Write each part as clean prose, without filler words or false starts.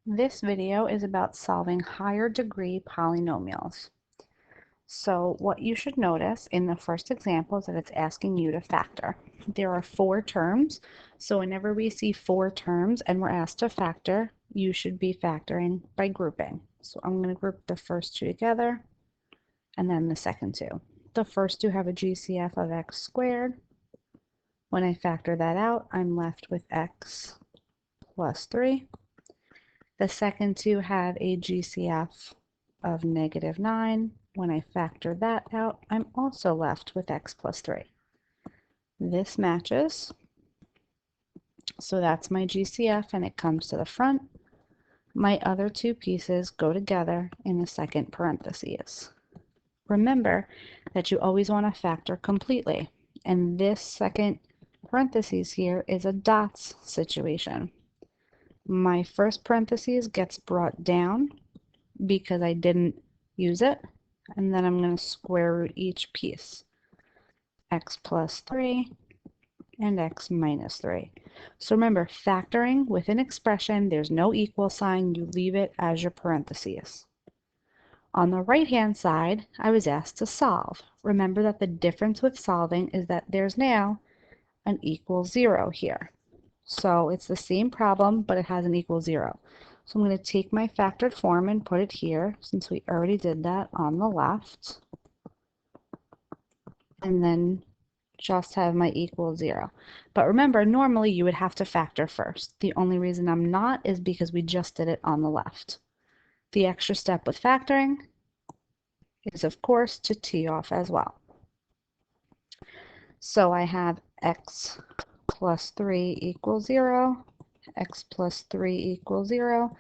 This video is about solving higher degree polynomials. So what you should notice in the first example is that it's asking you to factor. There are 4 terms, so whenever we see 4 terms and we're asked to factor, you should be factoring by grouping. So I'm going to group the first 2 together and then the second 2. The first 2 have a GCF of x squared. When I factor that out, I'm left with x plus 3. The second 2 have a GCF of -9. When I factor that out, I'm also left with x plus 3. This matches, so that's my GCF and it comes to the front. My other 2 pieces go together in the second parentheses. Remember that you always want to factor completely, and this second parentheses here is a dots situation. My first parentheses gets brought down because I didn't use it, and then I'm going to square root each piece. X plus 3 and x minus 3. So remember, factoring with an expression, there's no equal sign, you leave it as your parentheses. On the right-hand side, I was asked to solve. Remember that the difference with solving is that there's now an equal 0 here. So it's the same problem, but it has an equal 0. So I'm going to take my factored form and put it here, since we already did that on the left. And then just have my equal 0. But remember, normally you would have to factor first. The only reason I'm not is because we just did it on the left. The extra step with factoring is, of course, to tee off as well. So I have x plus 3 equals 0, x plus 3 equals 0,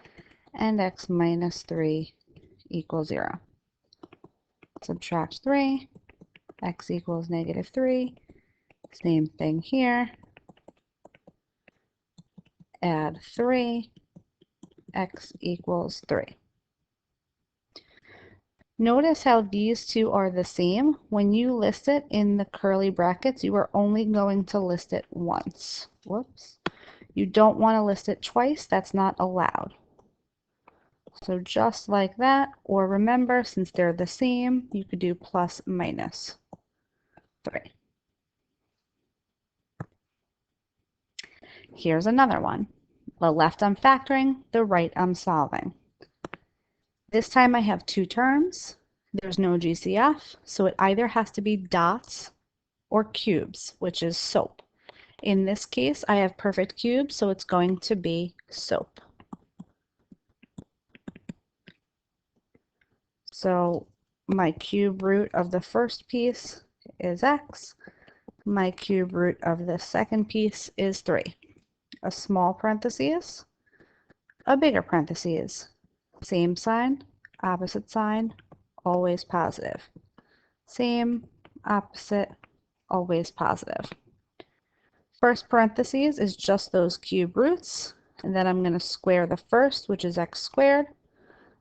and x minus 3 equals 0. Subtract 3, x equals -3. Same thing here. Add 3, x equals 3. Notice how these 2 are the same. When you list it in the curly brackets, you are only going to list it once. Whoops. You don't want to list it twice. That's not allowed. So just like that, or remember, since they're the same, you could do plus minus 3. Here's another one. The left I'm factoring, the right I'm solving. This time I have 2 terms. There's no GCF, so it either has to be dots or cubes, which is SOAP. In this case, I have perfect cubes, so it's going to be SOAP. So my cube root of the first piece is x. My cube root of the second piece is 3. A small parentheses, a bigger parentheses. Same sign, opposite sign, always positive. Same, opposite, always positive. First parentheses is just those cube roots, and then I'm going to square the first, which is x squared,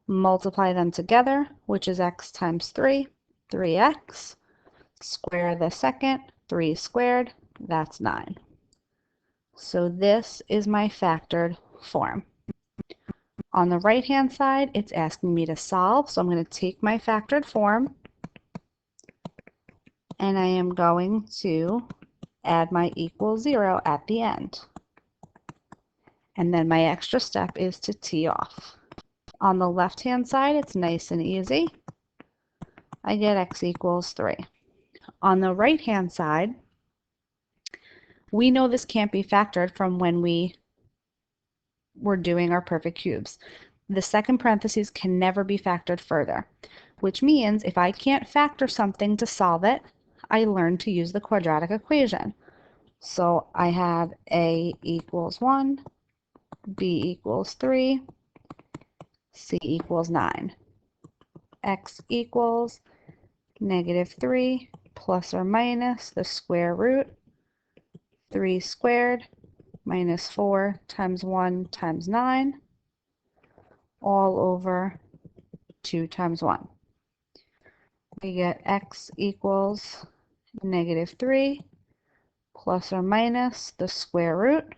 multiply them together, which is x times 3, 3x, square the second, 3 squared, that's 9. So this is my factored form. On the right-hand side, it's asking me to solve, so I'm going to take my factored form, and I am going to add my equal 0 at the end. And then my extra step is to tee off. On the left-hand side, it's nice and easy. I get x equals 3. On the right-hand side, we know this can't be factored from when we were doing our perfect cubes. The second parentheses can never be factored further, which means if I can't factor something to solve it, I learn to use the quadratic equation. So I have a equals 1, b equals 3, c equals 9. X equals -3 plus or minus the square root, 3 squared minus 4 times 1 times 9, all over 2 times 1. We get x equals -3 plus or minus the square root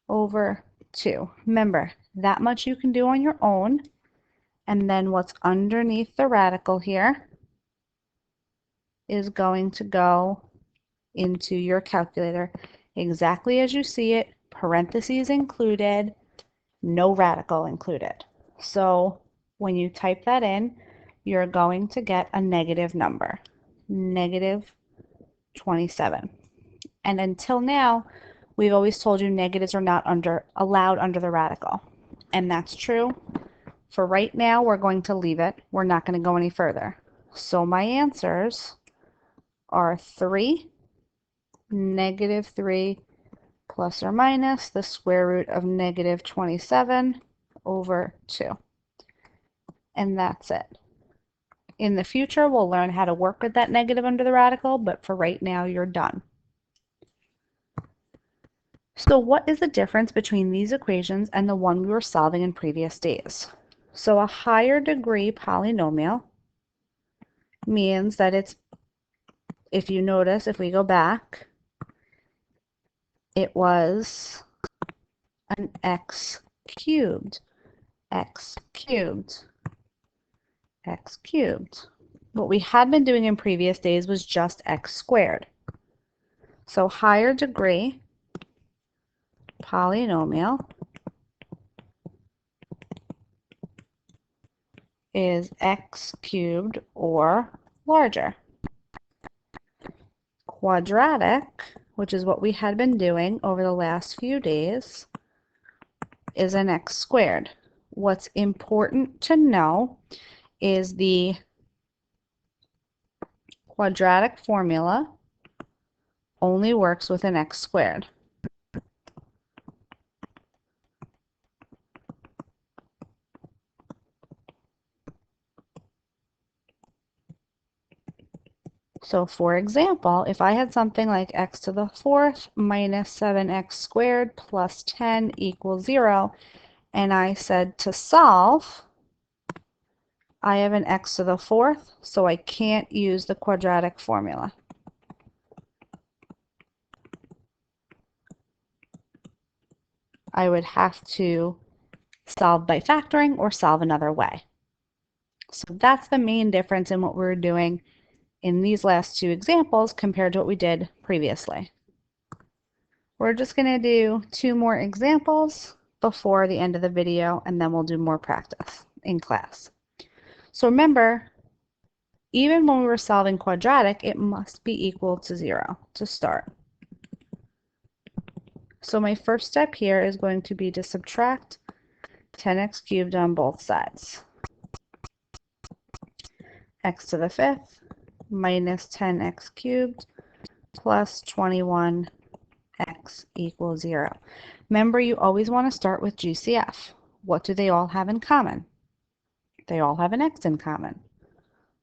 over 2. Remember, that much you can do on your own, and then what's underneath the radical here is going to go into your calculator exactly as you see it, parentheses included, no radical included. So when you type that in, you're going to get a negative number, negative 27. And until now, we've always told you negatives are not allowed under the radical. And that's true. For right now, we're going to leave it. We're not going to go any further. So my answers are 3, negative 3, plus or minus the square root of negative 27 over 2. And that's it. In the future, we'll learn how to work with that negative under the radical, but for right now, you're done. So what is the difference between these equations and the one we were solving in previous days? So a higher degree polynomial means that it's, if you notice, if we go back, it was an x cubed, x cubed, x cubed. What we had been doing in previous days was just x squared. So higher degree polynomial is x cubed or larger. Quadratic, which is what we had been doing over the last few days, is an x squared. What's important to know is the quadratic formula only works with an x squared. So for example, if I had something like x to the fourth minus 7x squared plus 10 equals 0, and I said to solve, I have an x to the fourth, so I can't use the quadratic formula. I would have to solve by factoring or solve another way. So that's the main difference in what we're doing in these last two examples compared to what we did previously. We're just going to do 2 more examples before the end of the video, and then we'll do more practice in class. So remember, even when we were solving quadratic, it must be equal to 0 to start. So my first step here is going to be to subtract 10x cubed on both sides. X to the fifth minus 10x cubed plus 21x equals 0. Remember, you always want to start with GCF. What do they all have in common? They all have an x in common.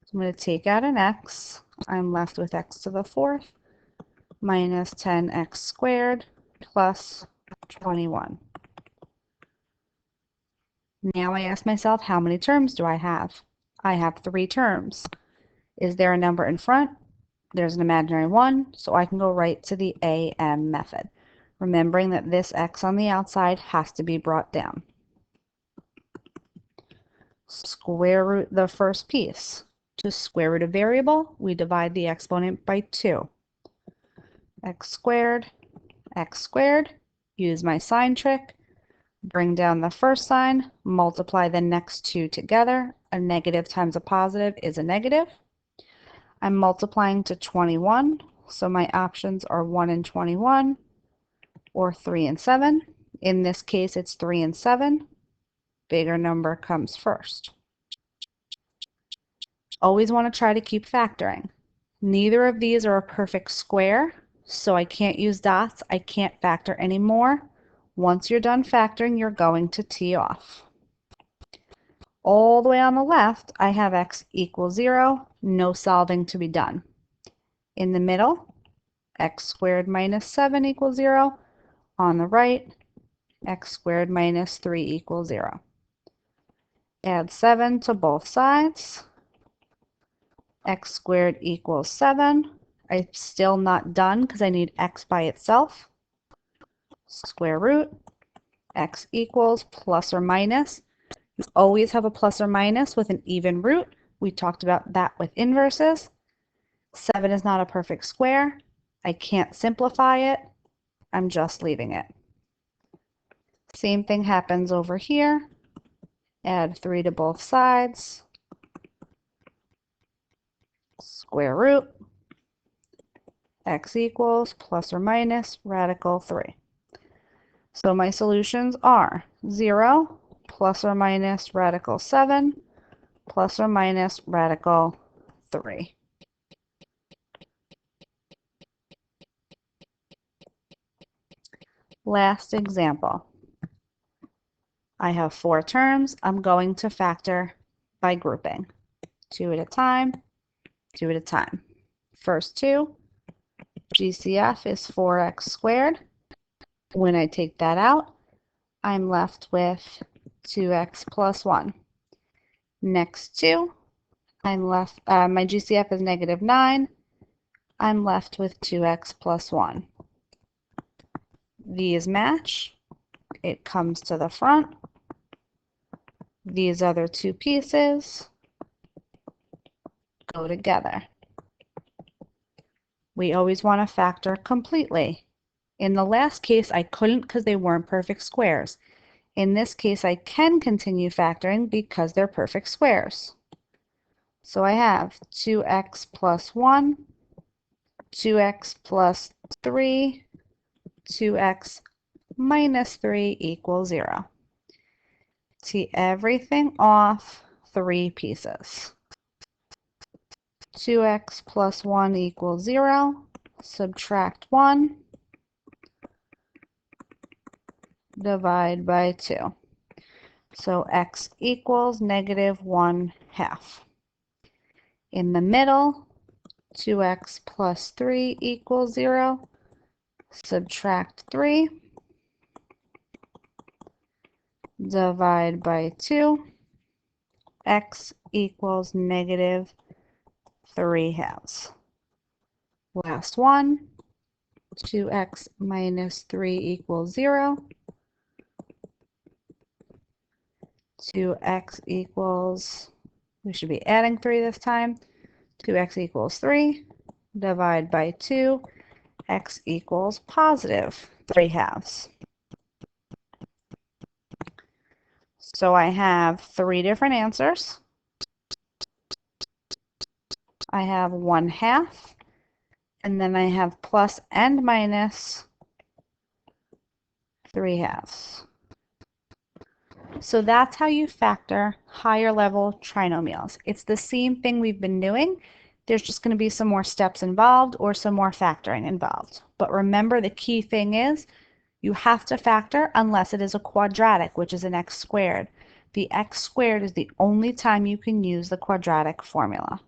So I'm going to take out an x. I'm left with x to the fourth minus 10x squared plus 21. Now I ask myself, how many terms do I have? I have 3 terms. Is there a number in front? There's an imaginary 1, so I can go right to the AM method, remembering that this x on the outside has to be brought down. Square root the first piece. To square root a variable, we divide the exponent by 2. X squared, use my sign trick, bring down the first sign, multiply the next 2 together. A negative times a positive is a negative. I'm multiplying to 21, so my options are 1 and 21, or 3 and 7. In this case, it's 3 and 7. Bigger number comes first. Always want to try to keep factoring. Neither of these are a perfect square, so I can't use dots. I can't factor anymore. Once you're done factoring, you're going to tee off. All the way on the left, I have x equals 0, no solving to be done. In the middle, x squared minus 7 equals 0. On the right, x squared minus 3 equals 0. Add 7 to both sides. X squared equals 7. I'm still not done because I need x by itself. Square root. x equals plus or minus. You always have a plus or minus with an even root. We talked about that with inverses. 7 is not a perfect square. I can't simplify it. I'm just leaving it. Same thing happens over here. Add 3 to both sides. Square root. X equals plus or minus radical 3. So my solutions are 0 plus or minus radical 7 plus or minus radical 3. Last example. I have 4 terms. I'm going to factor by grouping. 2 at a time, 2 at a time. First 2, GCF is 4x squared. When I take that out, I'm left with 2x plus 1. Next 2, I'm left, my GCF is negative 9. I'm left with 2x plus 1. These match. It comes to the front. These other 2 pieces go together. We always want to factor completely. In the last case, I couldn't because they weren't perfect squares. In this case, I can continue factoring because they're perfect squares. So I have 2x plus 1, 2x plus 3, 2x minus 3 equals 0. Tee everything off 3 pieces. 2x plus 1 equals 0. Subtract 1. Divide by 2. So x equals negative 1/2. In the middle, 2x plus 3 equals 0. Subtract 3. Divide by 2. X equals negative 3/2. Last one, 2x minus 3 equals 0. 2x equals, we should be adding 3 this time. 2x equals 3. Divide by 2. X equals positive 3/2. So I have 3 different answers. I have 1/2, and then I have plus and minus 3/2. So that's how you factor higher level trinomials. It's the same thing we've been doing. There's just going to be some more steps involved or some more factoring involved. But remember, the key thing is you have to factor unless it is a quadratic, which is an x squared. The x squared is the only time you can use the quadratic formula.